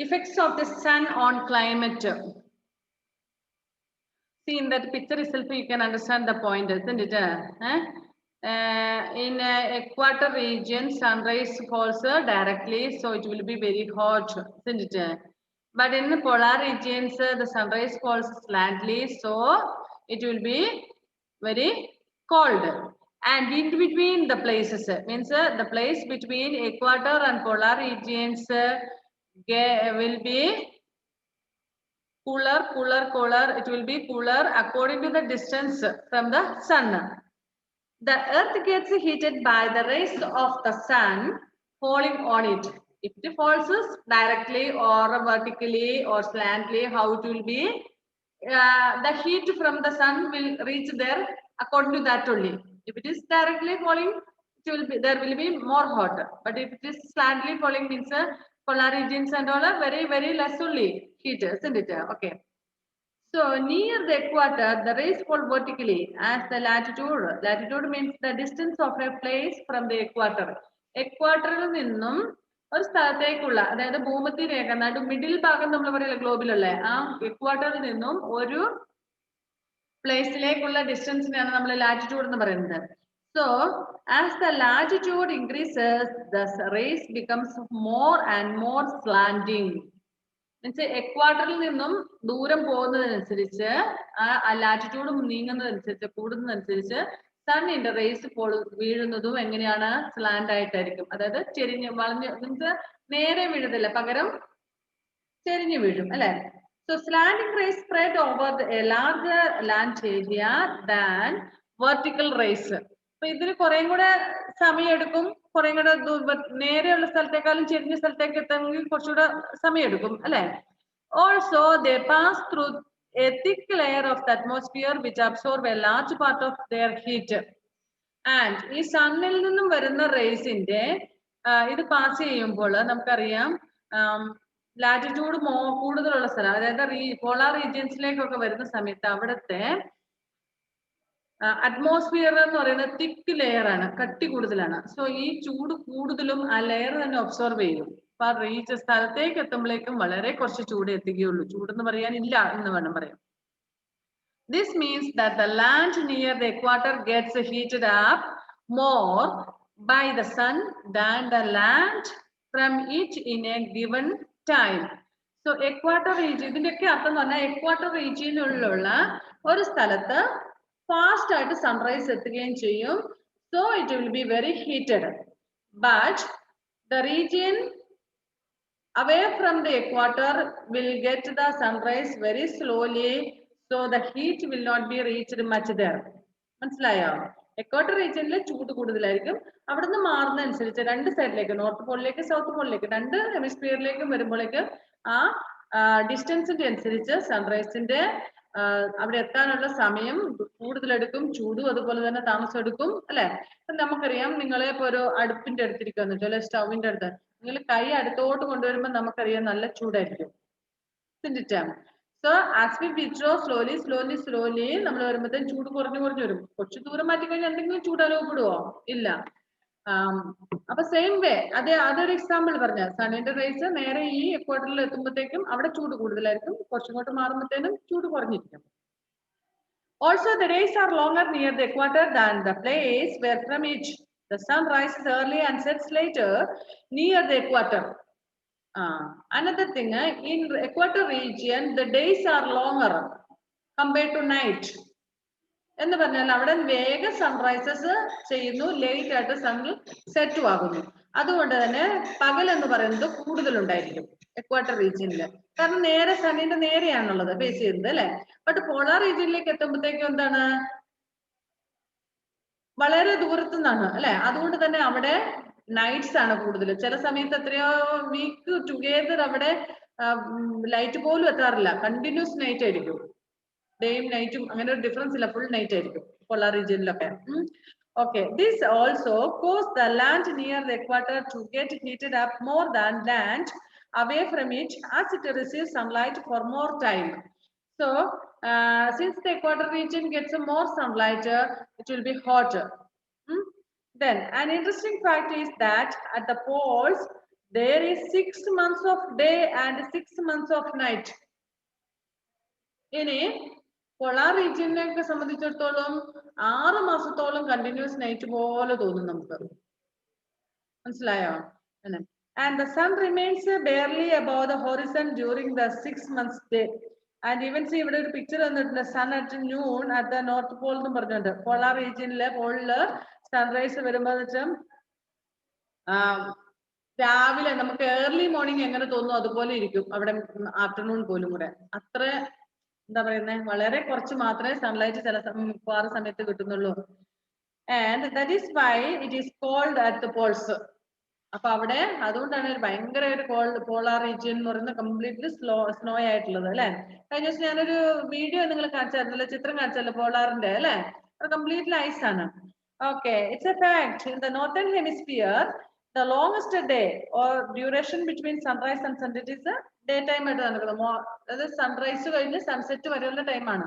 Effects of the sun on climate. See, in that picture itself, you can understand the point, isn't it? In equator region, sunrise falls directly, so it will be very hot, isn't it? But in the polar regions, the sunrise falls slightly, so it will be very cold. And in between the places, means the place between equator and polar regions will be cooler. It will be cooler according to the distance from the sun. The earth gets heated by the rays of the sun falling on it. If it falls directly or vertically or slantly, how it will be? The heat from the sun will reach there according to that only. If it is directly falling, it will be there will be more hot. But if it is slantly falling, means polar regions and all are very less only heat, isn't it? Okay. So near the equator, the rays fall vertically as the latitude. Latitude means the distance of a place from the equator. Equatoril നിന്നും ഒരു സ്ഥലത്തേക്കുള്ള അതായത് ഭൂമധ്യരേഖ middle ഭാഗം നമ്മൾ പറയില്ല ഗ്ലോബിലുള്ള ആ എക്വാട്ടറിൽ നിന്നും ഒരു പ്ലേസിലേക്കുള്ള ഡിസ്റ്റൻസിനെയാണ് നമ്മൾ ലാറ്റിറ്റ്യൂഡ് എന്ന് പറയുന്നത്. So as the latitude increases, the rays becomes more and more slanting. Means എക്വാട്ടറിൽ നിന്നും ദൂരം പോകുന്നതിനനുസരിച്ച് ആ ലാറ്റിറ്റ്യൂഡ് നീങ്ങുന്നതനുസരിച്ച് കൂടുന്നതനുസരിച്ച് സണ്ണിന്റെ റേസ് വീഴുന്നതും എങ്ങനെയാണ് സ്ലാൻഡ് ആയിട്ടായിരിക്കും. അതായത് ചെരിഞ്ഞ് വളഞ്ഞ് മീൻസ് നേരെ വീഴുന്നില്ല, പകരം ചെരിഞ്ഞു വീഴും അല്ലെ. So slanting rays spread over a larger land area than vertical rays. അപ്പൊ ഇതിന് കുറേം കൂടെ സമയമെടുക്കും, കുറേം കൂടെ നേരെയുള്ള സ്ഥലത്തേക്കാളും ചെരിഞ്ഞ സ്ഥലത്തേക്ക് എത്തണമെങ്കിൽ കുറച്ചുകൂടെ സമയമെടുക്കും അല്ലെ. Also they pass through A thick layer of the atmosphere which absorb A large part of their heat. And ഈ സണ്ണിൽ നിന്നും വരുന്ന റേസിന്റെ ഇത് പാസ് ചെയ്യുമ്പോൾ നമുക്കറിയാം ലാറ്റിറ്റ്യൂഡ് കൂടുതലുള്ള സ്ഥലം, അതായത് പോളാർ റീജിയൻസിലേക്കൊക്കെ വരുന്ന സമയത്ത് അവിടുത്തെ അറ്റ്മോസ്ഫിയർ എന്ന് പറയുന്നത് തിക്ക് ലെയർ ആണ്, കട്ടി കൂടുതലാണ്. സോ ഈ ചൂട് കൂടുതലും ആ ലെയർ തന്നെ ഒബ്സർവ് ചെയ്യും. അപ്പൊ ആ റീച്ച് സ്ഥലത്തേക്ക് എത്തുമ്പോഴേക്കും വളരെ കുറച്ച് ചൂട് എത്തുകയുള്ളൂ. ചൂടെന്ന് പറയാനില്ല എന്ന് വേണം പറയാം. This means that the land near the equator gets heated up more by the sun than the land from it in a given time. So equator region, ഇതിന്റെയൊക്കെ അർത്ഥം എന്ന് പറഞ്ഞാൽ equator regionിലുള്ള ഒരു സ്ഥലത്ത് ഫാസ്റ്റ് ആയിട്ട് സൺറൈസ് എത്തുകയും ചെയ്യും. So it will be very heated. But the region away from the equator will get the sunrise very slowly. So the heat will not be reached much there. മനസ്സിലായോ? എക്വാട്ടർ റീജിയനിൽ ചൂട് കൂടുതലായിരിക്കും. അവിടുന്ന് മാറുന്നതനുസരിച്ച് രണ്ട് സൈഡിലേക്ക്, നോർത്ത് പോളിലേക്ക് സൗത്ത് പോളിലേക്ക്, രണ്ട് ഹെമിസ്ഫിയറിലേക്കും വരുമ്പോഴേക്ക് ആ ഡിസ്റ്റൻസിന്റെ അനുസരിച്ച് സൺറൈസിന്റെ അവിടെ എത്താനുള്ള സമയം കൂടുതലെടുക്കും, ചൂടും അതുപോലെ തന്നെ താമസം എടുക്കും അല്ലെ. നമുക്കറിയാം, നിങ്ങളെ ഇപ്പൊ ഒരു അടുപ്പിന്റെ അടുത്തിരിക്കാന്ന് വെച്ചാൽ സ്റ്റൗവിന്റെ അടുത്ത് നിങ്ങൾ കൈ അടുത്തോട്ട് കൊണ്ടുവരുമ്പോൾ നമുക്കറിയാം നല്ല ചൂടായിരിക്കും. So as we withdraw slowly നമ്മൾ വരുമ്പോഴത്തേക്കും ചൂട് കുറഞ്ഞു വരും. കുറച്ച് ദൂരം മാറ്റി കഴിഞ്ഞാൽ എന്തെങ്കിലും ചൂട് അനുഭവപ്പെടുവോ? ഇല്ല. അപ്പൊ സെയിം വേ അതൊരു എക്സാമ്പിൾ പറഞ്ഞ സണ്ണിന്റെ റേസ് നേരെ ഈ എക്വാട്ടറിൽ എത്തുമ്പോഴത്തേക്കും അവിടെ ചൂട് കൂടുതലായിരിക്കും, കുറച്ചിങ്ങോട്ട് മാറുമ്പോഴത്തേനും ചൂട് കുറഞ്ഞിരിക്കും. Also the days are longer near the equator than the place where from it the sun rises early and sets later near the equator. Another thing, in the equator region the days are longer compared to night. എന്ന് പറഞ്ഞാൽ അവിടെ വേഗം Sunrisers ചെയ്യുന്നു, late ആയിട്ട് sun സെറ്റും ആകുന്നു. അതുകൊണ്ട് തന്നെ പകൽ എന്ന് പറയുന്നത് കൂടുതലുണ്ടായിരിക്കും എക്വാട്ടർ റീജിയനിൽ. കാരണം നേരെ സണ്ണിന്റെ നേരെയാണുള്ളത് ബേസ് ചെയ്യുന്നത് അല്ലെ. ബട്ട് പോളാർ റീജിയനിലേക്ക് എത്തുമ്പോഴത്തേക്കും എന്താണ്, വളരെ ദൂരത്തു നിന്നാണ് അല്ലെ. അതുകൊണ്ട് തന്നെ അവിടെ നൈറ്റ്സ് ആണ് കൂടുതൽ. ചില സമയത്ത് എത്രയോ വീക്ക് ടുഗെദർ അവിടെ ലൈറ്റ് പോലും എത്താറില്ല, കണ്ടിന്യൂസ് നൈറ്റ് ആയിരിക്കും. ഡേയും നൈറ്റും അങ്ങനെ ഒരു ഡിഫറൻസ് ഇല്ല, ഫുൾ നൈറ്റ് ആയിരിക്കും polar റീജിയനിലൊക്കെ. Okay, this also causes the land near the equator to get heated up more than land away from it as it receives sunlight for more time. So since the equator region gets more sunlight, it will be hotter. Then an interesting fact is that at the poles there is 6 months of day and 6 months of night. ഇനി polar region ഒക്കെ സംബന്ധിച്ചിടത്തോളം 6 മാസത്തോളം continuous night പോലെ തോന്നും നമുക്ക്. മനസ്സിലായോ? And the sun remains barely above the horizon during the 6 months day. And even see ഇവിടെ ഒരു പിക്ചർ തന്നിട്ടുണ്ട്, sun at noon at the north pole എന്ന് പറഞ്ഞിട്ടുണ്ട്. polar region പോളില് സൺറൈസ് വരുമ്പോൾ രാവിലെ നമുക്ക് ഏർലി മോർണിംഗ് എങ്ങനെ തോന്നുന്നു അതുപോലെ ഇരിക്കും അവിടെ ആഫ്റ്റർനൂൺ പോലും കൂടെ. അത്ര എന്താ പറയുന്നത്, വളരെ കുറച്ച് മാത്രമേ സൺലൈറ്റ് ചില മിക്കവാറ് സമയത്ത് കിട്ടുന്നുള്ളൂ. And that is why it is cold at the poles. അപ്പൊ അവിടെ അതുകൊണ്ടാണ് ഒരു ഭയങ്കര ഒരു പോളാർ റീജിയൻ എന്ന് പറയുന്നത് കംപ്ലീറ്റ്ലി സ്നോ ആയിട്ടുള്ളത് അല്ലെ. കഴിഞ്ഞ ദിവസം ഞാനൊരു വീഡിയോ നിങ്ങൾ കാണിച്ചായിരുന്നല്ലോ, ചിത്രം കാണിച്ചല്ലോ പോളാറിന്റെ അല്ലെ, അത് കംപ്ലീറ്റ്ലി ഐസ് ആണ്. Okay, it's A fact in the northern hemisphere the longest day or duration between sunrise and sunset is day time ആയിട്ട് നടക്കുന്നത്. അതായത് സൺറൈസ് കഴിഞ്ഞ് സൺസെറ്റ് വരെയുള്ള ടൈമാണ്.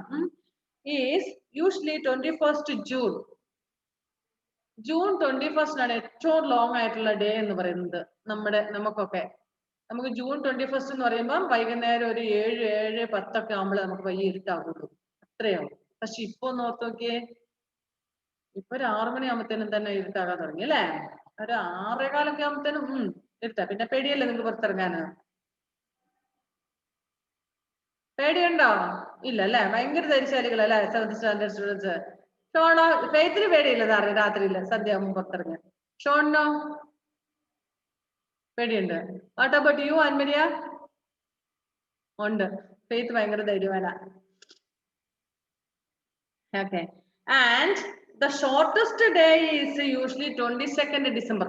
Is usually 21st June. June 21st ഏറ്റവും ലോങ് ആയിട്ടുള്ള day എന്ന് പറയുന്നത് നമുക്കൊക്കെ. നമുക്ക് ജൂൺ 21st എന്ന് പറയുമ്പോൾ വൈകുന്നേരം ഒരു 7-10 ആകുമ്പോൾ നമുക്ക് വയ്യ ഇരുട്ടാകുള്ളൂ, അത്രയാവും. പക്ഷെ ഇപ്പൊ നോക്കി നോക്കിയേ, ഇപ്പൊ ഒരു 6 മണിയാകുമ്പത്തേനും തന്നെ ഇരുട്ടാകാൻ തുടങ്ങി അല്ലേ. ഒരു 6:15 ആകുമ്പത്തേനും ഇരുട്ടാ. പിന്നെ പേടിയല്ലേ നിങ്ങൾക്ക് പുറത്തിറങ്ങാന്? പേടിയുണ്ടോ? ഇല്ല അല്ലെ, ഭയങ്കര ധൈര്യശാലികളല്ലേ 7th സ്റ്റാൻഡേർഡ് സ്റ്റുഡൻസ്. ഷോണോ? ഫെയ്ത്തിന് പേടിയില്ല രാത്രിയില്ല സന്ധ്യ ആകുമ്പോൾ പുറത്തിറങ്ങാൻ. ഷോണിനോ പേടിയുണ്ട്? What about you Annmaria? ഉണ്ട്. ഫെയ്ത്ത് ഭയങ്കര ധൈര്യവാന. Okay, and the shortest day is usually 22nd December.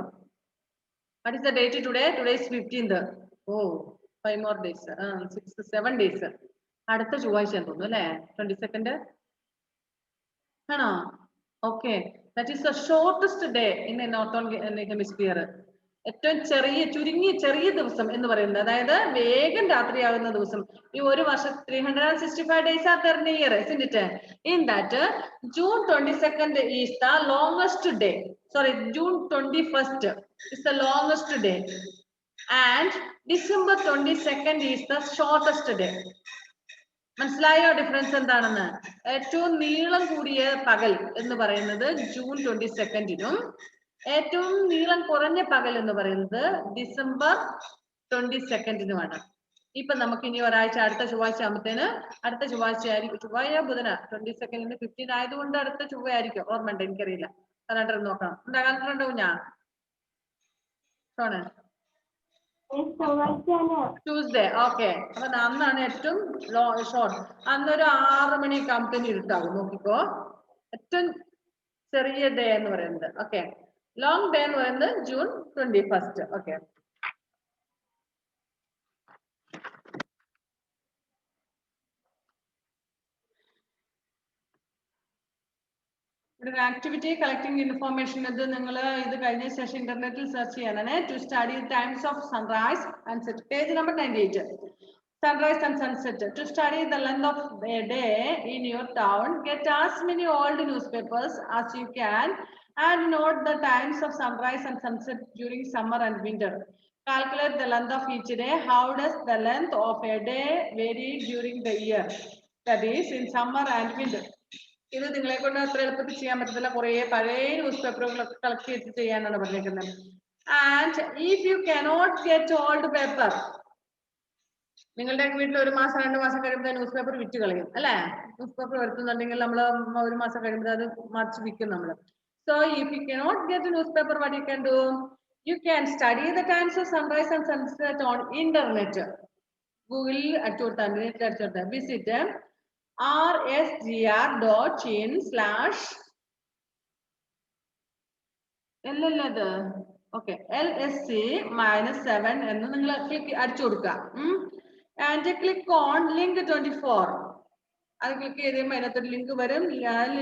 What is the date today? Today is 15th. Oh, 5 more days. 6-7 days. അടുത്ത ചൊവ്വാഴ്ച തോന്നുന്നു അല്ലേ 22nd ആണോ? Okay, that is the shortest day in the northern hemisphere. ഏറ്റവും ചെറിയ ദിവസം എന്ന് പറയുന്നത്, അതായത് വേഗം രാത്രിയാകുന്ന ദിവസം. ഈ ഒരു വർഷം 365 days are there in a year, isn't it? In that, June 22nd is the longest day. Sorry, June 21st is the longest day, and December 22nd is the shortest day. മനസ്സിലായോ ഡിഫറൻസ് എന്താണെന്ന്? ഏറ്റവും നീളം കൂടിയ പകൽ എന്ന് പറയുന്നത് June 22nd-നും ഏറ്റവും നീളം കുറഞ്ഞ പകൽ എന്ന് പറയുന്നത് ഡിസംബർ 22nd-നുമാണ്. ഇപ്പൊ നമുക്ക് ഇനി ഒരാഴ്ച അടുത്ത ചൊവ്വാഴ്ച ആകുമ്പത്തേന്, അടുത്ത ചൊവ്വാഴ്ച ആയിരിക്കും, ചൊവ്വായ ബുധന 22nd 15 ആയതുകൊണ്ട് അടുത്ത ചൊവ്വ ആയിരിക്കും. ഓർമ്മയുണ്ട്? എനിക്കറിയില്ല, കലണ്ടർ നോക്കണം. കലണ്ടറുണ്ടാവും ഞാൻ ട്യൂസ്ഡേ. ഓക്കെ, അപ്പൊ അന്നാണ് ഏറ്റവും ഷോർട്ട്. അന്നൊരു 6 മണിയൊക്കെ ആകുമ്പത്തേന് ഇരുട്ടാകും. നോക്കിക്കോ, ഏറ്റവും ചെറിയ ഡേ എന്ന് പറയുന്നത്. ഓക്കെ, ലോങ് ഡേ എന്ന് പറയുന്നത് ജൂൺ 21st. ഓക്കെ, ഒരു ആക്ടിവിറ്റി കളക്ടിങ് ഇൻഫോർമേഷൻ. ഇത് നിങ്ങൾ ഇത് കഴിഞ്ഞ ശേഷം ഇന്റർനെറ്റിൽ സെർച്ച് ചെയ്യാനാണ്. To study times of sunrise and set, page number 98. Sunrise and sunset. To study the length of a day in your town, get as many old newspapers as you can and note the times of sunrise and sunset during summer and winter. Calculate the length of each day. How does the length of a day vary during the year? That is, in summer and winter. ഇത് നിങ്ങളെ കൊണ്ട് അത്ര എളുപ്പത്തിൽ ചെയ്യാൻ പറ്റത്തില്ല. കുറെ പഴയ news പേപ്പറുകളൊക്കെ collect ചെയ്ത് ചെയ്യാനാണ് പറഞ്ഞേക്കുന്നത്. And if you cannot get old paper, നിങ്ങളുടെ വീട്ടിൽ 1 മാസം 2 മാസം കഴിയുമ്പോൾ ന്യൂസ് പേപ്പർ വിറ്റ് കളയും അല്ലെ. ന്യൂസ് പേപ്പർ വരുത്തുന്നുണ്ടെങ്കിൽ നമ്മൾ 1 മാസം കഴിയുമ്പോൾ അത് മറിച്ച് വിൽക്കും നമ്മൾ. So if you cannot get news paper, what you can do? You can study the times of sunrise and sunset on internet. ഗൂഗിളിൽ അടിച്ചു കൊടുത്താൽ വിസിറ്റ് rsgr.in/ എല്ലല്ലത് ഓക്കെ LSC-7 എന്ന് നിങ്ങൾ അടിച്ചു കൊടുക്കുക. And click on link 24. അത് ക്ലിക്ക് ചെയ്ത് കഴിയുമ്പോൾ അതിനകത്തൊരു ലിങ്ക് വരും.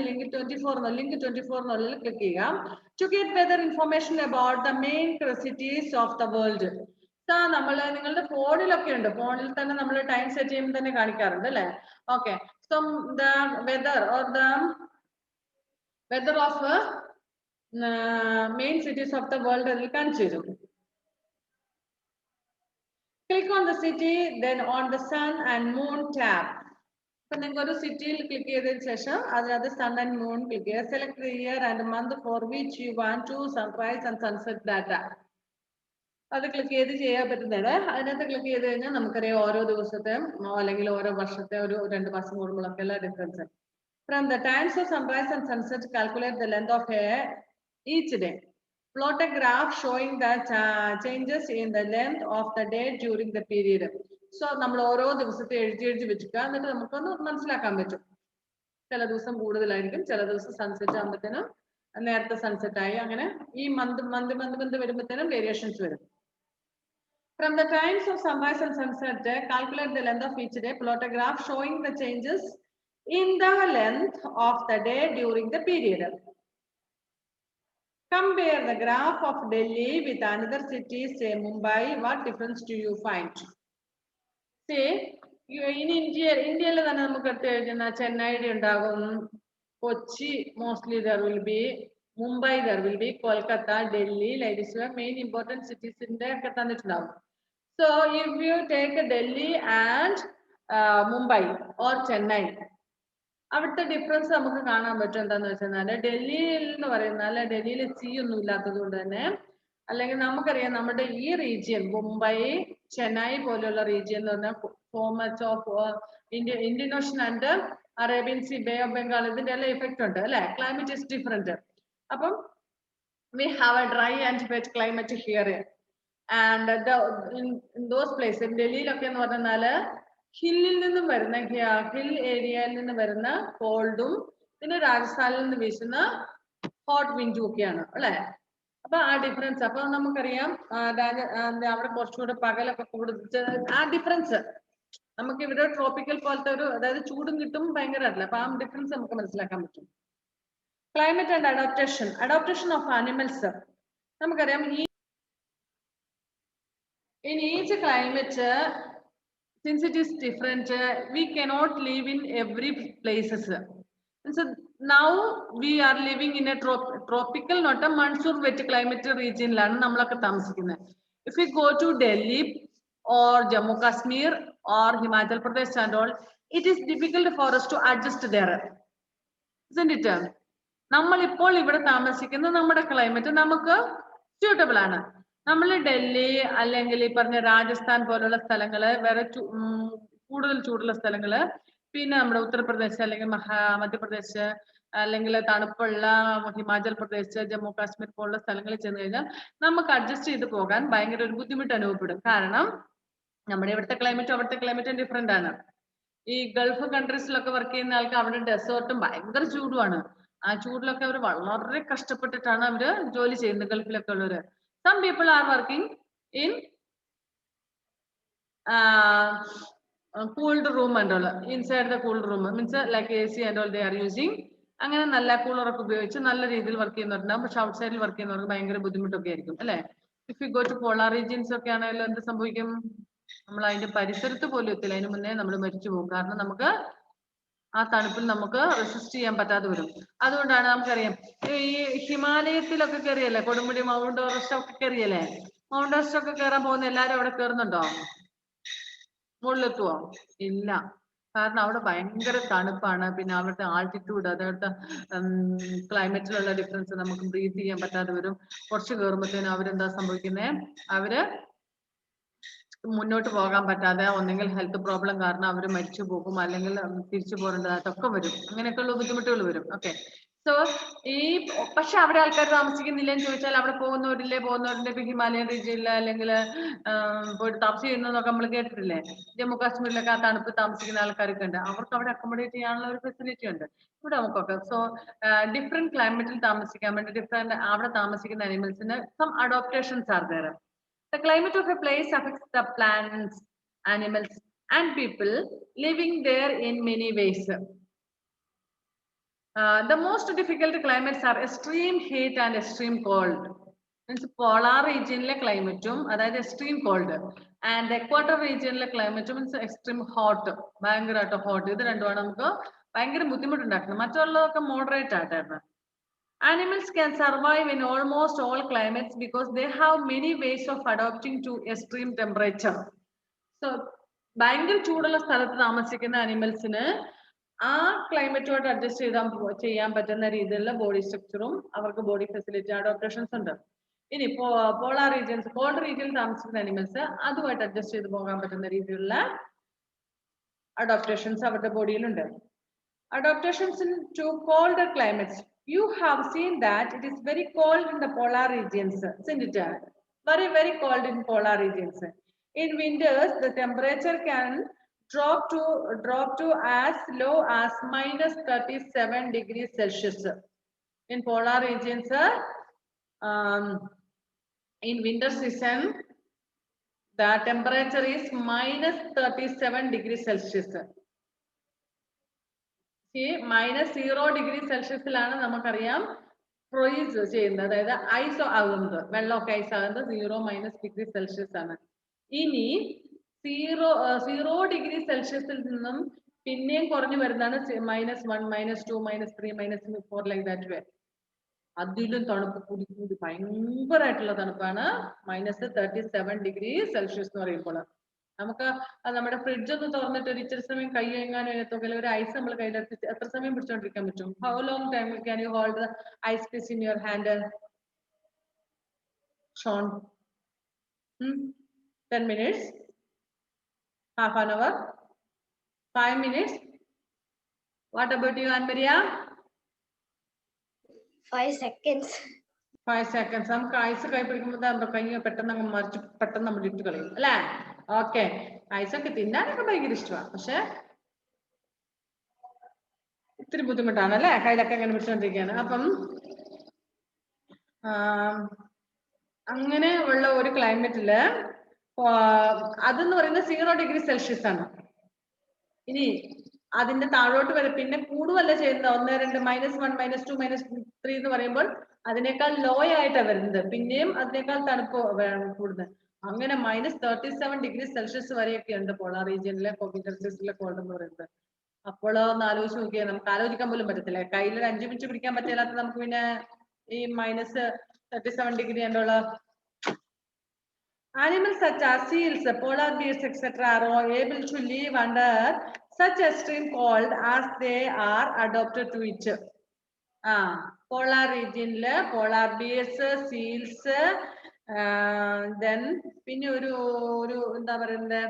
ലിങ്ക് 24 എന്നുള്ളിൽ ക്ലിക്ക് ചെയ്യുക. To get weather information about the main cities of the world. നിങ്ങളുടെ ഫോണിലൊക്കെ ഉണ്ട്, ഫോണിൽ തന്നെ നമ്മൾ ടൈം സെറ്റ് ചെയ്യുമ്പോൾ തന്നെ കാണിക്കാറുണ്ട് അല്ലെ. Okay, so the weather or the weather of main cities of the world അതിൽ കാണിച്ചു തരും. Click on the city, then on the sun and moon tab. So നിങ്ങൾക്ക് ഒരു സിറ്റിയിൽ ക്ലിക്ക് ചെയ്തതിനു ശേഷം അതിനകത്ത് സൺ ആൻഡ് മൂൺ ക്ലിക്ക് ചെയ്യുക. Select the year and month for which you want to sunrise and sunset data. അത് ക്ലിക്ക് ചെയ്ത് ചെയ്യാൻ പറ്റുന്നതാണ്. അതിനകത്ത് ക്ലിക്ക് ചെയ്ത് കഴിഞ്ഞാൽ നമുക്കറിയാം ഓരോ ദിവസത്തെ അല്ലെങ്കിൽ ഓരോ വർഷത്തെ ഒരു 2 മാസം കൂടുമ്പോഴൊക്കെ ഉള്ള difference. From the times of sunrise and sunset, calculate the length of each day. Plot a graph showing the changes in the length of the day during the period. So നമ്മൾ ഓരോ ദിവസത്തെ എഴുതി വെച്ചിട്ട് എന്നിട്ട് നമുക്കൊന്ന് മനസ്സിലാക്കാൻ പറ്റും. ചില ദിവസം കൂടുതലായിരിക്കും, ചില ദിവസം സൺസെറ്റ് ആകുമ്പോഴത്തേനും നേരത്തെ സൺസെറ്റ് ആയി, അങ്ങനെ ഈ മന്ത് വരുമ്പോഴത്തേനും വേരിയേഷൻസ് വരും. From the times of sunrise and sunset, calculate the length of each day. Plot a graph showing the changes in the length of the day during the period. Compare the graph of Delhi with another city, say Mumbai. What difference do you find? Say, in India തന്നെ നമുക്ക് എടുത്ത് കഴിഞ്ഞാൽ ചെന്നൈയുടെ ഉണ്ടാകും, Kochi mostly there will be, Mumbai there will be, Kolkata, Delhi, like this were main important cities in there ഒക്കെ തന്നിട്ടുണ്ടാവും. So if you take Delhi and Mumbai or Chennai, അവിടുത്തെ difference നമുക്ക് കാണാൻ പറ്റും. എന്താന്ന് വെച്ചാൽ ഡൽഹിയിൽ എന്ന് പറയുന്നാൽ ഡൽഹിയിൽ സീ ഒന്നും ഇല്ലാത്തത് കൊണ്ട് തന്നെ, അല്ലെങ്കിൽ നമുക്കറിയാം നമ്മുടെ ഈ റീജിയൻ മുംബൈ, ചെന്നൈ പോലെയുള്ള റീജിയൻ എന്ന് പറഞ്ഞാൽ so much of Indian ocean and Arabian sea, bay of Bengal, ഇതിന്റെ എല്ലാം ഇഫക്റ്റ് ഉണ്ട് അല്ലെ. Climate is different. അപ്പം we have a dry and wet climate here, and in those places, ഡൽഹിയിലൊക്കെ എന്ന് പറഞ്ഞാൽ ഹില്ലിൽ നിന്നും വരുന്ന ഹിൽ ഏരിയയിൽ നിന്ന് വരുന്ന കോൾഡും പിന്നെ രാജസ്ഥാനിൽ നിന്ന് വീശുന്ന ഹോട്ട് വിൻഡും ഒക്കെയാണ് അല്ലെ. അപ്പൊ ആ ഡിഫറൻസ്, അപ്പൊ നമുക്കറിയാം അവിടെ കുറച്ചുകൂടെ പകലൊക്കെ കൂടുതൽ, ആ ഡിഫറൻസ് നമുക്ക് ഇവിടെ ട്രോപ്പിക്കൽ പോലത്തെ ഒരു, അതായത് ചൂടും കിട്ടും ഭയങ്കരമായിട്ടില്ല. അപ്പൊ ആ ഡിഫറൻസ് നമുക്ക് മനസ്സിലാക്കാൻ പറ്റും. Climate and adoption of animals. നമുക്കറിയാം in each climate, since it is different, we cannot live in every places. And so now we are living in a tropical, not a monsoon wet climate region ലാണ് നമ്മളൊക്കെ താമസിക്കുന്നത്. If we go to Delhi or Jammu Kashmir or Himachal Pradesh and all, it is difficult for us to adjust there, isn't it? നമ്മൾ ഇപ്പോൾ ഇവിടെ താമസിക്കുന്ന നമ്മുടെ climate നമുക്ക് suitable ആണ്. നമ്മൾ ഡൽഹി അല്ലെങ്കിൽ ഈ പറഞ്ഞ രാജസ്ഥാൻ പോലുള്ള സ്ഥലങ്ങള്, വേറെ കൂടുതൽ ചൂടുള്ള സ്ഥലങ്ങള്, പിന്നെ നമ്മുടെ ഉത്തർപ്രദേശ് അല്ലെങ്കിൽ മധ്യപ്രദേശ് അല്ലെങ്കിൽ തണുപ്പുള്ള ഹിമാചൽ പ്രദേശ്, ജമ്മു കാശ്മീർ പോലുള്ള സ്ഥലങ്ങളിൽ ചെന്ന് കഴിഞ്ഞാൽ നമുക്ക് അഡ്ജസ്റ്റ് ചെയ്ത് പോകാൻ ഭയങ്കര ഒരു ബുദ്ധിമുട്ട് അനുഭവപ്പെടും. കാരണം നമ്മുടെ ഇവിടുത്തെ ക്ലൈമറ്റും അവിടുത്തെ ക്ലൈമറ്റും ഡിഫറെന്റ് ആണ്. ഈ ഗൾഫ് കൺട്രീസിലൊക്കെ വർക്ക് ചെയ്യുന്ന ആൾക്ക് അവിടെ ഡെസേർട്ടും ഭയങ്കര ചൂടുമാണ്. ആ ചൂടിലൊക്കെ അവർ വളരെ കഷ്ടപ്പെട്ടിട്ടാണ് അവര് ജോലി ചെയ്യുന്നത്, ഗൾഫിലൊക്കെ ഉള്ളവര്. Some people are working in cooled room and all, inside the cooled room, means like AC and all they are using. അങ്ങനെ നല്ല കൂളറൊക്കെ ഉപയോഗിച്ച് നല്ല രീതിയിൽ വർക്ക് ചെയ്യുന്നവരുണ്ടാവും. പക്ഷെ ഔട്ട് സൈഡിൽ വർക്ക് ചെയ്യുന്നവർക്ക് ഭയങ്കര ബുദ്ധിമുട്ടൊക്കെ ആയിരിക്കും അല്ലെ. If you go to polar regions ഒക്കെ ആണെങ്കിലും എന്ത് സംഭവിക്കും, നമ്മൾ അതിന്റെ പരിസരത്ത് പോലും എത്തില്ല, അതിന് മുന്നേ നമ്മൾ മരിച്ചു പോകും. കാരണം നമുക്ക് ആ തണുപ്പിൽ നമുക്ക് റെസിസ്റ്റ് ചെയ്യാൻ പറ്റാതെ വരും. അതുകൊണ്ടാണ് നമുക്കറിയാം ഈ ഹിമാലയത്തിലൊക്കെ കയറിയല്ലേ, കൊടുമുടി മൗണ്ട് എവറസ്റ്റ് ഒക്കെ കയറിയല്ലേ. മൗണ്ട് എവറസ്റ്റ് ഒക്കെ കയറാൻ പോകുന്ന എല്ലാരും അവിടെ കയറുന്നുണ്ടോ? മുകളിലെത്തുവോ? ഇല്ല. കാരണം അവിടെ ഭയങ്കര തണുപ്പാണ്. പിന്നെ അവിടുത്തെ ആൾട്ടിറ്റ്യൂഡ്, അവിടുത്തെ ക്ലൈമറ്റിലുള്ള ഡിഫറൻസ് നമുക്ക് ബ്രീത്ത് ചെയ്യാൻ പറ്റാതെ വരും. കുറച്ച് കയറുമ്പോഴത്തേനും അവരെന്താ സംഭവിക്കുന്നത്, അവര് മുന്നോട്ട് പോകാൻ പറ്റാതെ ഒന്നെങ്കിൽ ഹെൽത്ത് പ്രോബ്ലം കാരണം അവർ മരിച്ചു പോകും, അല്ലെങ്കിൽ തിരിച്ചു പോരേണ്ടതായിട്ടൊക്കെ വരും. അങ്ങനെയൊക്കെയുള്ള ബുദ്ധിമുട്ടുകൾ വരും. ഓക്കെ, സോ ഈ പക്ഷെ അവിടെ ആൾക്കാർ താമസിക്കുന്നില്ലെന്ന് ചോദിച്ചാൽ അവിടെ പോകുന്നവരിന്റെ ഇപ്പൊ ഹിമാലയൻ റീജിയനിൽ അല്ലെങ്കിൽ പോയിട്ട് താമസിക്കുന്നതൊക്കെ നമ്മൾ കേട്ടിട്ടില്ലേ. ജമ്മു കാശ്മീരിലൊക്കെ ആ തണുപ്പ് താമസിക്കുന്ന ആൾക്കാരൊക്കെ ഉണ്ട്. അവർക്ക് അവിടെ അക്കോമഡേറ്റ് ചെയ്യാനുള്ള ഒരു ഫെസിലിറ്റി ഉണ്ട് ഇവിടെ നമുക്കൊക്കെ. സോ ഡിഫറെന്റ് ക്ലൈമറ്റിൽ താമസിക്കാൻ വേണ്ടി ഡിഫറെന്റ് അവിടെ താമസിക്കുന്ന അനിമൽസിന് some adaptations are there. The climate of a place affects the plants, animals, and people living there in many ways. The most difficult climates are extreme heat and extreme cold. Means polar region climate, that is extreme cold, and the equator region climate means extreme hot. Bangara hot. This rendu namukku bangara buddhimutte undakkunu. Mattullavokke moderate aayittu. Animals can survive in almost all climates because they have many ways of adapting to extreme temperature. So ഭയങ്കര ചൂടുള്ള സ്ഥലത്ത് താമസിക്കുന്ന അനിമൽസിന് ആ ക്ലൈമറ്റോട് adjust ചെയ്യാൻ പറ്റുന്ന രീതിയിലുള്ള body സ്ട്രക്ചറും അവർക്ക് body facility അഡോപ്റ്റേഷൻസ് ഉണ്ട്. ഇനി പോളാർ റീജിയൻസ്, കോൾഡ് റീജിയനിൽ താമസിക്കുന്ന അനിമൽസ് അതുമായിട്ട് അഡ്ജസ്റ്റ് ചെയ്ത് പോകാൻ പറ്റുന്ന രീതിയിലുള്ള അഡോപ്റ്റേഷൻസ് അവരുടെ ബോഡിയിലുണ്ട്. Adaptations to colder climates. You have seen that it is very cold in the polar regions, isn't it? Very, very cold in polar regions. In winters, the temperature can drop to as low as -37 degrees Celsius. In polar regions, in winter season, the temperature is -37 degrees Celsius. -0 degree സെൽഷ്യസിലാണ് നമുക്കറിയാം freeze ചെയ്യുന്നത്, അതായത് ice ആകുന്നത്, വെള്ളമൊക്കെ ice ആകുന്നത് 0 degree Celsius ആണ്. ഇനി 0 degree സെൽഷ്യസിൽ നിന്നും പിന്നെയും കുറഞ്ഞു വരുന്നതാണ് -1, -2, -3, -4 ലൈക്ക് ദാറ്റ് വേ. അതിലും തണുപ്പ് കൂടി കൂടി ഭയങ്കരമായിട്ടുള്ള തണുപ്പാണ് -37 ഡിഗ്രി സെൽഷ്യസ് എന്ന് പറയുമ്പോൾ. നമുക്ക് നമ്മുടെ ഫ്രിഡ്ജ് ഒന്ന് തുറന്നിട്ട് ഒരു ഇച്ചിരി സമയം കൈ എങ്ങാനും അതിനകത്തൊക്കെ ഒരു ഐസ് നമ്മൾ കയ്യിലെടുത്ത് എത്ര സമയം പിടിച്ചോണ്ടിരിക്കാൻ പറ്റും? How long time can you hold the ice piece in your hand? Shone, 10 minutes, half an hour, 5 minutes? What about you, Anmaria? 5 seconds. 5 seconds. നമുക്ക് ഐസ് കൈ പിടിക്കുമ്പോൾ കൈ പെട്ടെന്ന് അങ്ങ് മറിച്ച് പെട്ടെന്ന് നമ്മൾ ഇട്ട് കളയും അല്ലേ? ഓക്കെ, ഐസൊക്കെ തിന്നാനൊക്കെ ഭയങ്കര ഇഷ്ടമാണ്, പക്ഷെ ഇത്തിരി ബുദ്ധിമുട്ടാണ് അല്ലേ, കയ്യിലൊക്കെ അങ്ങനെ പിടിച്ചോണ്ടിരിക്കുകയാണ്. അപ്പം അങ്ങനെ ഉള്ള ഒരു ക്ലൈമറ്റില് അതെന്ന് പറയുന്നത് 0 ഡിഗ്രി സെൽഷ്യസ് ആണ്. ഇനി അതിന്റെ താഴോട്ട് വരെ പിന്നെ കൂടുവല്ല ചെയ്യുന്നത്, 1, 2, -1, -2, -3 എന്ന് പറയുമ്പോൾ അതിനേക്കാൾ ലോ ആയിട്ടാണ് വരുന്നത്, പിന്നെയും അതിനേക്കാൾ തണുപ്പ് കൂടുന്നത്. അങ്ങനെ -37 ഡിഗ്രി സെൽഷ്യസ് വരെയൊക്കെ ഉണ്ട് പോളാർ റീജിയനിലെ കോവിഡർസിലെ കോൾഡ് എന്ന് പറയുന്നത്. അപ്പോൾ ഒന്ന് ആലോചിച്ച് നോക്കിയാൽ നമുക്ക് ആലോചിക്കാൻ പോലും പറ്റത്തില്ല. കയ്യിൽ ഒരു 5 മിനിറ്റ് പിടിക്കാൻ പറ്റില്ലാത്ത നമുക്ക് പിന്നെ ഈ -37 ഡിഗ്രി എന്നുള്ള animals such as seals, polar bears, etc. are able to live under such extreme cold as they are adapted to it. Polar റീജിയനില് പോളാർ ബിയർസ്, സീൽസ്, ദെൻ പിന്നെ ഒരു എന്താ പറയുന്നത്,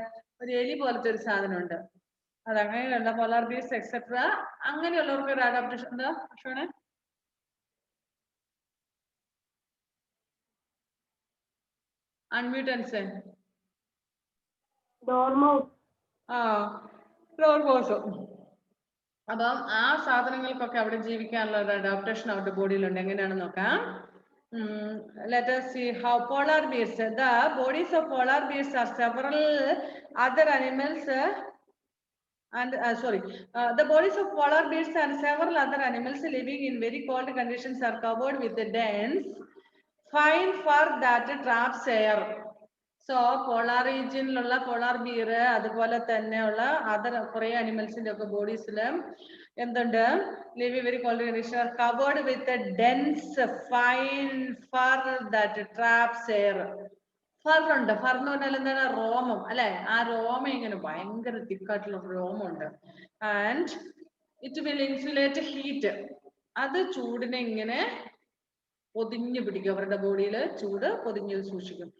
ഒരു എലി പോലത്തെ ഒരു സാധനമുണ്ട്, അതങ്ങനെയുള്ള പോളാർ ബിയർസ് എക്സെട്ര അങ്ങനെയുള്ളവർക്ക് ഒരു അഡാപ്റ്റേഷൻ എന്താ ഷോണേ? അൺമ്യൂട്ട് ആൻസേ. അപ്പം ആ സാധനങ്ങൾക്കൊക്കെ അവിടെ ജീവിക്കാനുള്ള ഒരു അഡാപ്റ്റേഷൻ അവരുടെ ബോഡിയിലുണ്ട്. എങ്ങനെയാണെന്ന് നോക്കാം. Let us see how polar bears. The bodies of polar bears are several other animals the bodies of polar bears and several other animals living in very cold conditions are covered with a dense fine fur that traps air. So polar റീജിയനിലുള്ള polar bear അതുപോലെ തന്നെയുള്ള other കുറെ അനിമൽസിന്റെ ഒക്കെ ബോഡീസിൽ എന്തുണ്ട്? Live very cold condition are covered with a dense fine fur that traps air. Fur ഉണ്ട്, fur എന്ന് പറഞ്ഞാൽ എന്താണ്? രോമം അല്ലെ? ആ രോമം ഇങ്ങനെ ഭയങ്കര തിക്കായിട്ടുള്ള രോമമുണ്ട്. And it will insulate heat. അത് ചൂടിനെ ഇങ്ങനെ പൊതിഞ്ഞു പിടിക്കും, അവരുടെ ബോഡിയിൽ ചൂട് പൊതിഞ്ഞു സൂക്ഷിക്കും.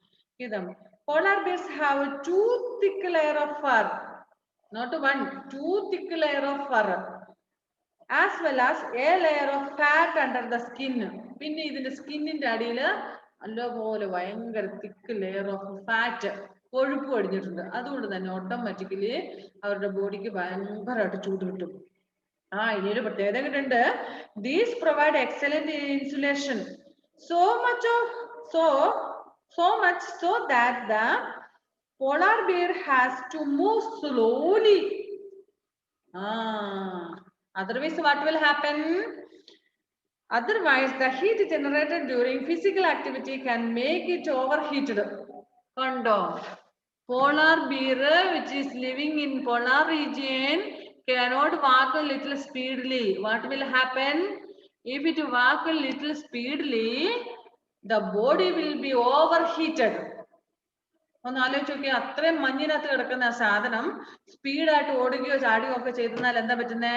ഇതാണ് polar bears have a too thick layer of fur, not one, too thick layer of fur, as well as a layer of fat under the skin. പിന്നെ ഇതിന്റെ സ്കിന്നിന്റെ അടിയിൽ നല്ലപോലെ ഭയങ്കര തിക്ക് ലെയർ ഓഫ് ഫാറ്റ്, കൊഴുപ്പ് അടിഞ്ഞിട്ടുണ്ട്. അതുകൊണ്ട് തന്നെ ഓട്ടോമാറ്റിക്കലി അവരുടെ ബോഡിക്ക് ഭയങ്കരമായിട്ട് ചൂട് കിട്ടും. ഇനിയൊരു പ്രത്യേകത ഉണ്ട്. These provide excellent insulation, so much so that the polar bear has to move slowly. Otherwise what will happen? Otherwise the heat generated during physical activity can make it overheated. Kondo polar bear which is living in polar region cannot walk a little speedily. What will happen? If it walk a little speedily, the body will be overheated. ഒന്ന് ആലോചിച്ച് നോക്കിയാൽ അത്രയും മഞ്ഞിനകത്ത് കിടക്കുന്ന ആ സാധനം സ്പീഡായിട്ട് ഓടുകയോ ചാടുകയോ ഒക്കെ ചെയ്താൽ എന്താ പറ്റുന്നേ?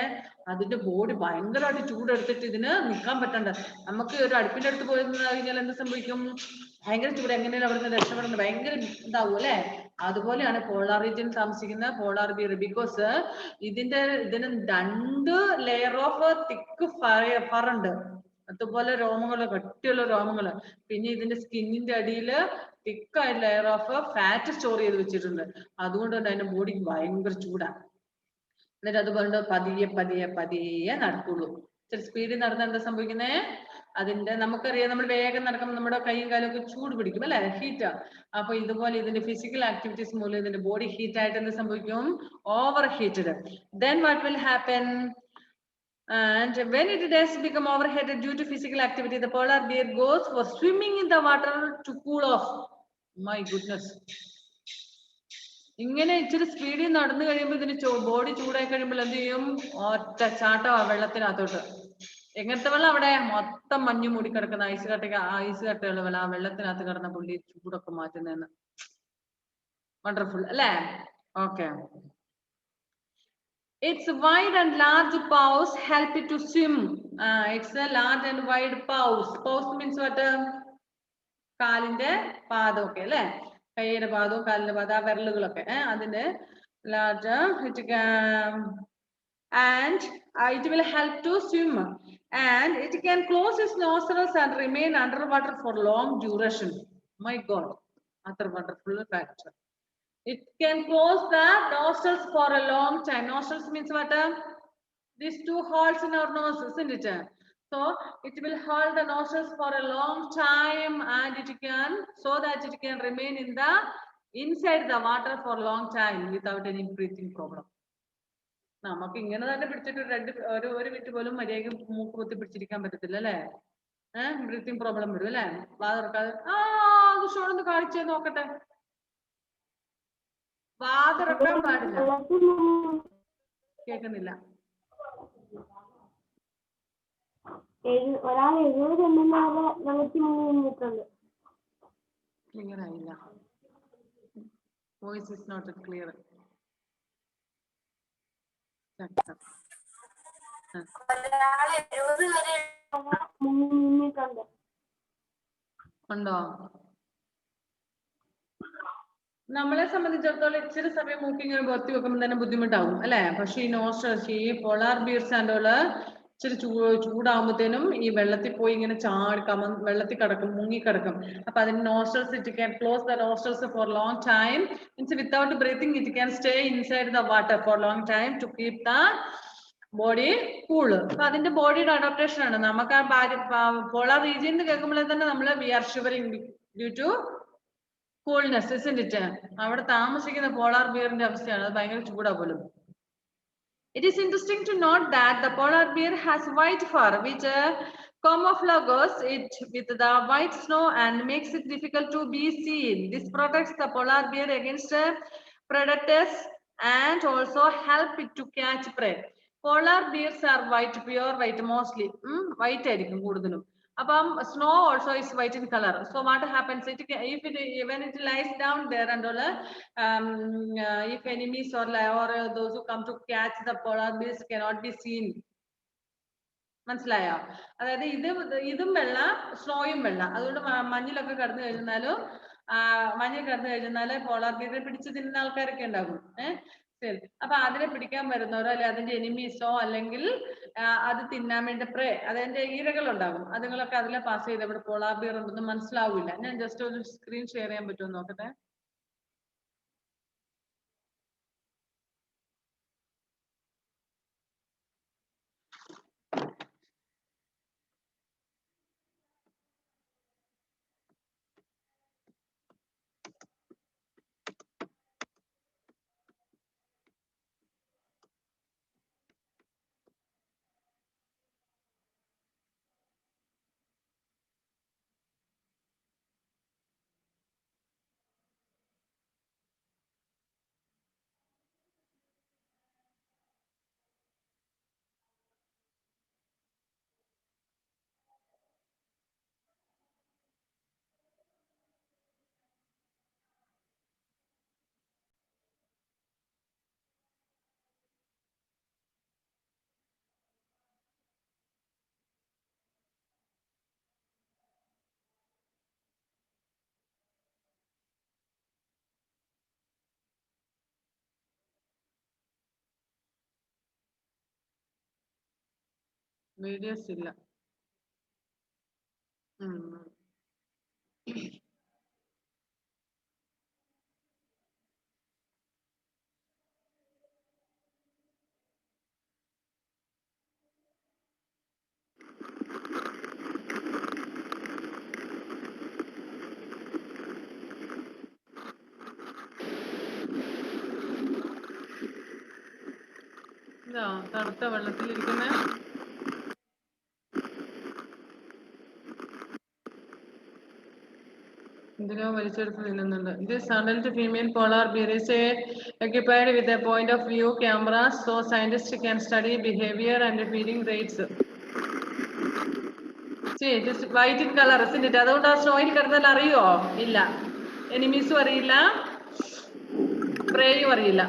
അതിന്റെ ബോഡി ഭയങ്കരമായിട്ട് ചൂടെടുത്തിട്ട് ഇതിന് നിൽക്കാൻ പറ്റണ്ട. നമുക്ക് ഒരു അടുപ്പിന്റെ അടുത്ത് പോയി കഴിഞ്ഞാൽ എന്ത് സംഭവിക്കും? ഭയങ്കര ചൂട്, എങ്ങനെയാണ് അവിടുന്ന് രക്ഷപ്പെടുന്നത്? ഭയങ്കര ഇതാവും അല്ലെ? അതുപോലെയാണ് പോളാർ റീജിയൻ താമസിക്കുന്ന പോളാർ ബിയർ. ബിക്കോസ് ഇതിന് 2 ലെയർ ഓഫ് തിക്ക് ഫർ ഉണ്ട്. അതുപോലെ രോമങ്ങള്, കട്ടിയുള്ള രോമങ്ങള്. പിന്നെ ഇതിന്റെ സ്കിന്നിന്റെ അടിയില് തിക്കായ ലെയർ ഓഫ് ഫാറ്റ് സ്റ്റോർ ചെയ്ത് വെച്ചിട്ടുണ്ട്. അതുകൊണ്ട് തന്നെ അതിന്റെ ബോഡിക്ക് ഭയങ്കര ചൂടാണ്. എന്നിട്ട് അതുകൊണ്ട് പതിയെ പതിയെ പതിയെ നടക്കുള്ളൂ. ഇച്ചിരി സ്പീഡിൽ നടന്നാൽ എന്താ സംഭവിക്കുന്നേ? അതിന്റെ നമുക്കറിയാം, നമ്മൾ വേഗം നടക്കുമ്പോൾ നമ്മുടെ കൈയും കാലും ഒക്കെ ചൂട് പിടിക്കും അല്ലെ? ഹീറ്റാ. അപ്പൊ ഇതുപോലെ ഇതിന്റെ ഫിസിക്കൽ ആക്ടിവിറ്റീസ് മൂലം ഇതിന്റെ ബോഡി ഹീറ്റ് ആയിട്ട് എന്ത് സംഭവിക്കും? Over heated. Then what will happen? And when it does become overheated due to physical activity, the polar bear goes for swimming in the water to cool off. My goodness. ഇങ്ങനെ ഇച്ചിരി സ്പീഡിൽ നടന്നു കഴിയുമ്പോൾ ഇതിന് body ചൂടായി കഴിയുമ്പോൾ എന്ത് ചെയ്യും? ഒറ്റ ചാട്ടം ആ വെള്ളത്തിനകത്തോട്ട്. എങ്ങനത്തെ വെള്ളം? അവിടെ മൊത്തം മഞ്ഞു മൂടി കിടക്കുന്ന ഐസ് കട്ടയുള്ള വെള്ളം. ആ വെള്ളത്തിനകത്ത് കിടന്ന പുള്ളി ചൂടൊക്കെ മാറ്റുന്നതെന്ന്. വണ്ടർഫുൾ അല്ലേ? Okay. Its wide and large paws help it to swim. It's a large and wide paws. Paws means what? കാലിന്റെ പാദമൊക്കെ അല്ലെ? കൈയുടെ പാദവും കാലിന്റെ പാദം, ആ വിരലുകളൊക്കെ അതിന്റെ large. And it will help to swim. And it can close its nostrils and remain underwater for long duration. My God, another wonderful fact. It can close the nostrils for a long time. Nostrils means what? These 2 holes in our nose, isn't it? So it will hold the nostrils for a long time, and it can, so that it can remain in the inside the water for a long time without any breathing problem. നമുക്ക് ഇങ്ങനെ തന്നെ പിടിച്ചിട്ട് ഒരു minute പോലും മര്യാദയ്ക്ക് മൂക്ക് കുത്തി പിടിച്ചിരിക്കാൻ പറ്റത്തില്ല അല്ലേ? ബ്രീത്തിങ് പ്രോബ്ലം വരും അല്ലേ? വാ തുറക്കാതെ. അത് ഷോളൊന്ന് കാണിച്ചേ നോക്കട്ടെ. വാതിറക്കാൻ പാടില്ല. കേൾക്കുന്നില്ല. ക്ലിയർ ആയില്ല. Voice is not clear. ഉണ്ടോ? നമ്മളെ സംബന്ധിച്ചിടത്തോളം ഇച്ചിരി സമയം മൂക്കി ഇങ്ങനെ പൊത്തി വെക്കുമ്പോൾ തന്നെ ബുദ്ധിമുട്ടാവും അല്ലെ? പക്ഷെ ഈ നോസ്ട്രൽസ്, ഈ പോളാർ ബിയർസ് ആൻഡോള് ഇച്ചിരി ചൂടാകുമ്പോഴത്തേനും ഈ വെള്ളത്തിൽ പോയി ഇങ്ങനെ വെള്ളത്തിൽ കിടക്കും, മുങ്ങിക്കിടക്കും. അപ്പൊ അതിന് nostrils, it can close the nostrils for long time. Means without breathing it can stay inside the water for long time to keep the body cool. അപ്പൊ അതിന്റെ ബോഡിയുടെ അഡോപ്റ്റേഷൻ ആണ്. നമുക്ക് ആ പോളാർ റീജിയൻ എന്ന് കേൾക്കുമ്പോൾ തന്നെ നമ്മള് we are shivering due to coolness, isn't it? അവിടെ താമസിക്കുന്ന പോളാർ ബിയറിന്റെ അവസ്ഥയാണ്. അത് ഭയങ്കര ചൂടാ പോലും. It is interesting to note that the polar bear has white fur which camouflages it with the white snow and makes it difficult to be seen. This protects the polar bear against predators and also help it to catch prey. Polar bears are white, pure white mostly. White ആയിരിക്കും കൂടുതലും. അപ്പം snow also is white in color. So what happens? When it lies down there and all, if enemies or those who come to catch the polar bears cannot be seen. മനസ്സിലായോ? അതായത് ഇതും വെള്ള, സ്നോയും വെള്ള. അതുകൊണ്ട് മഞ്ഞിലൊക്കെ കിടന്നു കഴിഞ്ഞാലും മഞ്ഞിൽ കിടന്നു കഴിഞ്ഞാല് പോളാർ ബിയറിനെ പിടിച്ചു തിന്നുന്ന ആൾക്കാരൊക്കെ ഉണ്ടാകും. ശരി. അപ്പൊ അതിനെ പിടിക്കാൻ വരുന്നവരോ അല്ലെ അതിന്റെ എനിമീസോ അല്ലെങ്കിൽ അത് തിന്നാൻ വേണ്ടി അതിന്റെ ഈരകൾ ഉണ്ടാകും. അതുങ്ങളൊക്കെ അതിലെ പാസ് ചെയ്ത് ഇവിടെ പോളാർ ബിയർ ഉണ്ടെന്ന് മനസ്സിലാവില്ല. ഞാൻ ജസ്റ്റ് ഒരു സ്ക്രീൻ ഷെയർ ചെയ്യാൻ പറ്റുമോ നോക്കട്ടെ. വീഡിയോസ് ഇല്ല. ഇതാ തണുത്ത വെള്ളത്തിലിരിക്കുന്ന എന്തിനോ വലിച്ചെടുത്ത് തിന്നുന്നുണ്ട്. This adult female polar bear is equipped with a point of view camera so scientists can study behavior and feeding rates. See, this white in color, isn't it? അതുകൊണ്ട് ആ സ്നോയിൽ കിടന്നാൽ അറിയോ? ഇല്ല. എനിമീസും അറിയില്ല, പ്രേയും അറിയില്ല.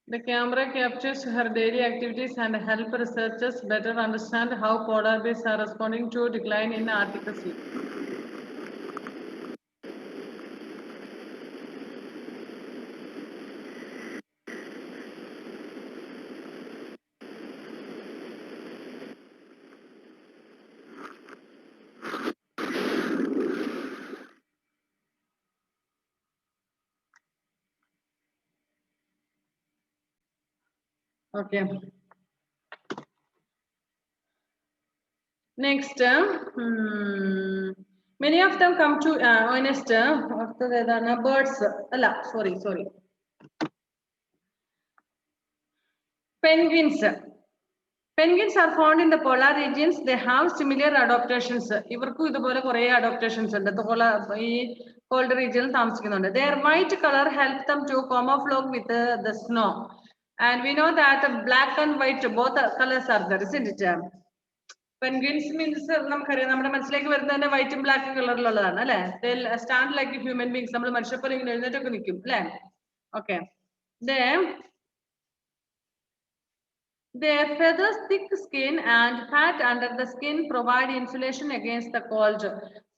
The camera captures her daily activities and help researchers better understand how polar bears are responding to decline in Arctic sea. Okay. Next, many of them come to honest after the birds. Sorry. Penguins. Penguins are found in the polar regions. They have similar adaptations. ഇവർക്കും ഇതുപോലെ കുറേ adaptations ഉണ്ട്. ഈ cold region താമസിക്കുന്നുണ്ട്. Their white color helps them to camouflage with the snow. And we know that black and white both colors are there, isn't it? Penguins means നമുക്കറിയാം, നമ്മുടെ മനസ്സിലേക്ക് വരുന്നതന്നെ വൈറ്റും ബ്ലാക്ക് കളറിലുള്ളതാണ് അല്ലെ. Stand like human beings. നമ്മൾ മനുഷ്യപ്പോലെ ഇങ്ങനെ എഴുന്നേറ്റൊക്കെ നിൽക്കും അല്ലെ. Okay. Their feathers, thick skin and fat under the skin provide insulation against the cold.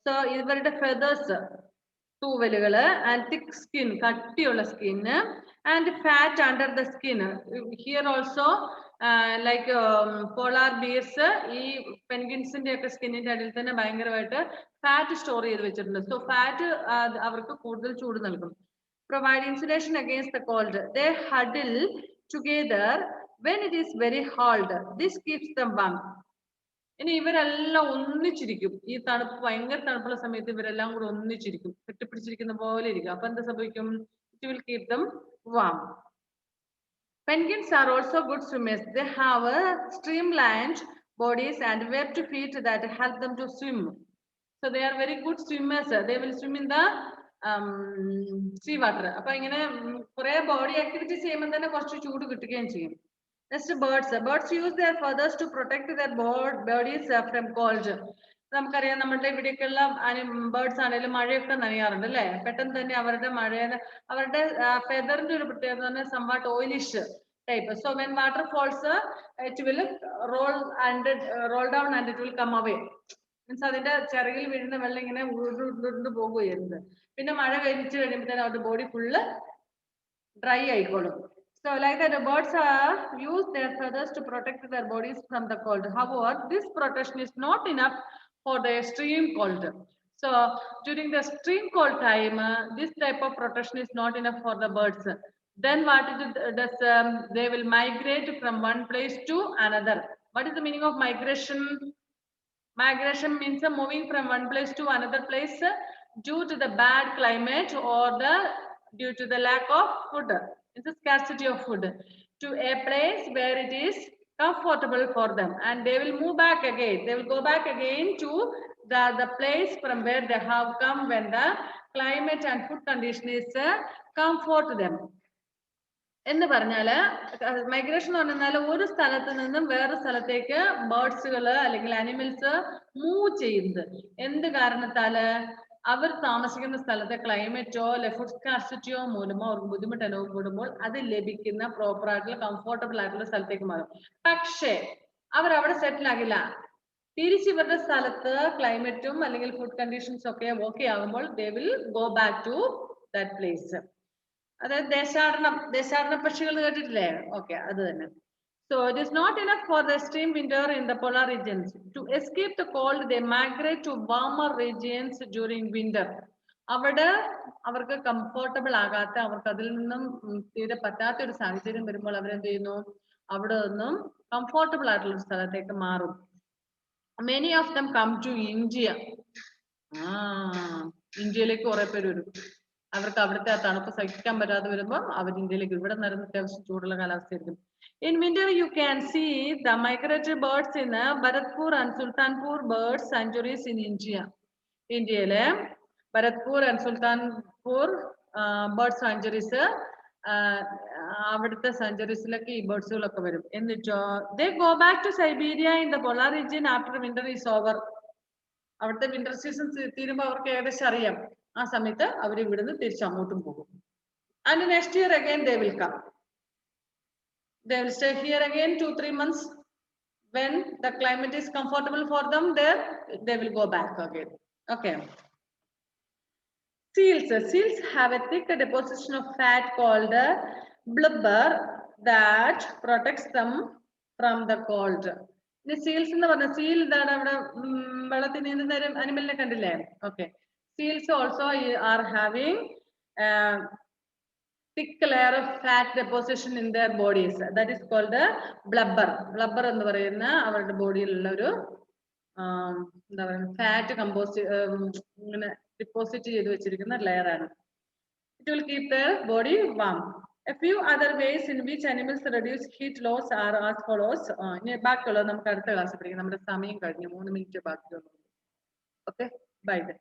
So ഇവരുടെ feathers, തൂവലുകള്, and thick skin, കട്ടിയുള്ള skin, and fat under the skin. Here also like polar bears, ഈ പെൻഗ്വിൻസിന്റെ ഒക്കെ സ്കിന്നിന്റെ അടിയിൽ തന്നെ ഭയങ്കരമായിട്ട് fat store ചെയ്ത് വെച്ചിട്ടുണ്ട്. So fat അവർക്ക് കൂടുതൽ ചൂട് നൽകും. Provide insulation against the cold. They huddle together when it is very hot. This keeps them warm. ഇനി ഇവരെല്ലാം ഒന്നിച്ചിരിക്കും. ഈ തണുപ്പ് ഭയങ്കര തണുപ്പുള്ള സമയത്ത് ഇവരെല്ലാം കൂടെ ഒന്നിച്ചിരിക്കും, കെട്ടിപ്പിടിച്ചിരിക്കുന്ന പോലെ ഇരിക്കും. അപ്പൊ എന്താ സംഭവിക്കും? It will keep them warm. Penguins are also good swimmers. They have streamlined bodies and webbed feet that help them to swim. So they are very good swimmers. They will swim in the sea water. അപ്പൊ ഇങ്ങനെ കുറെ body activities ചെയ്യുമ്പോൾ തന്നെ കുറച്ച് ചൂട് കിട്ടുകയും ചെയ്യും. Next, birds. Birds use their feathers to protect their bodies from cold. നമുക്കറിയാം, നമ്മുടെ ഇവിടെയൊക്കെയുള്ള ബേർഡ്സ് ആണെങ്കിലും മഴയൊക്കെ നനയാറുണ്ട് അല്ലെ. പെട്ടെന്ന് തന്നെ അവരുടെ ഫെദറിന്റെ ഒരു പ്രത്യേകത തന്നെ somewhat oilish type. So when water falls it will roll down and it will come away. Means അതിന്റെ ചിറകിൽ വീഴുന്ന വെള്ളം ഇങ്ങനെ ഉരുണ്ട് പോകുകയായിരുന്നു. പിന്നെ മഴ കഴിച്ചു കഴിയുമ്പോഴത്തേനും അവരുടെ ബോഡി ഫുള്ള് ഡ്രൈ ആയിക്കോളും. So like that, the birds use their feathers to protect their bodies from the cold. However, this protection is not enough for the extreme cold. So during the extreme cold time, this type of protection is not enough for the birds. Then what does they will migrate from one place to another. What is the meaning of migration? Migration means moving from one place to another place due to the bad climate or due to the lack of food. It's a scarcity of food to a place where it is comfortable for them, and they will move back again. They will go back again to the place from where they have come when the climate and food condition is comfort them. എന്ന് പറഞ്ഞാല് migration എന്ന് പറഞ്ഞാൽ ഒരു സ്ഥലത്ത് നിന്നും വേറെ സ്ഥലത്തേക്ക് ബേർഡ്സുകള് അല്ലെങ്കിൽ അനിമൽസ് മൂവ് ചെയ്യുന്നത് എന്ത് കാരണത്താല്? അവർ താമസിക്കുന്ന സ്ഥലത്തെ ക്ലൈമറ്റോ ഫുഡ് സ്കാർസിറ്റിയോ മൂലമോ അവർക്ക് ബുദ്ധിമുട്ട് അനുഭവപ്പെടുമ്പോൾ അത് ലഭിക്കുന്ന പ്രോപ്പർ ആയിട്ടുള്ള കംഫോർട്ടബിൾ ആയിട്ടുള്ള സ്ഥലത്തേക്ക് മാറും. പക്ഷേ അവർ അവിടെ സെറ്റിൽ ആകില്ല. തിരിച്ച് ഇവരുടെ സ്ഥലത്ത് ക്ലൈമറ്റും അല്ലെങ്കിൽ ഫുഡ് കണ്ടീഷൻസ് ഒക്കെ ഓക്കെ ആകുമ്പോൾ they will go back to that place. അതായത് ദേശാടന പക്ഷികൾ കേട്ടിട്ടില്ലേ? ഓക്കെ, അത് തന്നെ. So it is not enough for the extreme winter in the polar regions. To escape the cold, they migrate to warmer regions during winter. അവിടെ അവർക്ക് comfortable ആകാത്ത, അവർക്ക് അതിൽ നിന്നും തീരെ പറ്റാത്ത ഒരു സാഹചര്യം വരുമ്പോൾ അവരെന്ത് ചെയ്യുന്നു? അവിടെ നിന്നും കംഫോർട്ടബിൾ ആയിട്ടുള്ള സ്ഥലത്തേക്ക് മാറും. Many of them come to India. ഇന്ത്യയിലേക്ക് കുറെ പേര് വരും. അവർക്ക് അവിടുത്തെ ആ തണുപ്പ് സഹിക്കാൻ പറ്റാതെ വരുമ്പോൾ അവർ ഇന്ത്യയിലേക്ക്, ഇവിടെ നിറഞ്ഞ അത്യാവശ്യം ചൂടുള്ള കാലാവസ്ഥയായിരിക്കും. In winter, you can see the migratory birds in Bharatpur and Sultanpur bird sanctuaries in India. ഇന്ത്യയിലെ Bharatpur and Sultanpur bird sanctuaries, അവിടുത്തെ സാഞ്ചുറീസിലൊക്കെ ഈ ബേർഡ്സുകളൊക്കെ വരും. എന്നിട്ടോ they go back to Siberia in the polar region after winter is over. അവിടുത്തെ winter season തീരുമ്പോൾ അവർക്ക് ഏകദേശം അറിയാം, ആ സമയത്ത് അവർ ഇവിടുന്ന് തിരിച്ച് അങ്ങോട്ടും പോകും. And next year again they will come. They will stay here again 2-3 months. When the climate is comfortable for them there, they will go back again. Okay. Seals have a thick deposition of fat called blubber that protects them from the cold. The seals എന്ന് പറഞ്ഞ seal ഇതാണ്. അവിടെ വെള്ളത്തിൽ നീന്തുന്ന അനിമലിനെ കണ്ടില്ലേ? Okay. Seals also are having thick layer of fat deposition in their bodies. That is called blubber. Blubber എന്ന് പറയുന്ന അവരുടെ ബോഡിയിലുള്ള ഒരു എന്താ പറയുക, ഫാറ്റ് ഇങ്ങനെ ഡിപ്പോസിറ്റ് ചെയ്ത് വെച്ചിരിക്കുന്ന ലെയർ ആണ്. It will keep their body warm. A few other ways in which animals reduce heat loss are as follows. ഇനി ബാക്കിയുള്ളത് നമുക്ക് അടുത്ത ക്ലാസ്സിൽ പഠിക്കാം. നമ്മുടെ സമയം കഴിഞ്ഞു, 3 മിനിറ്റ് ബാക്കിയുള്ളൂ. Okay, bye then.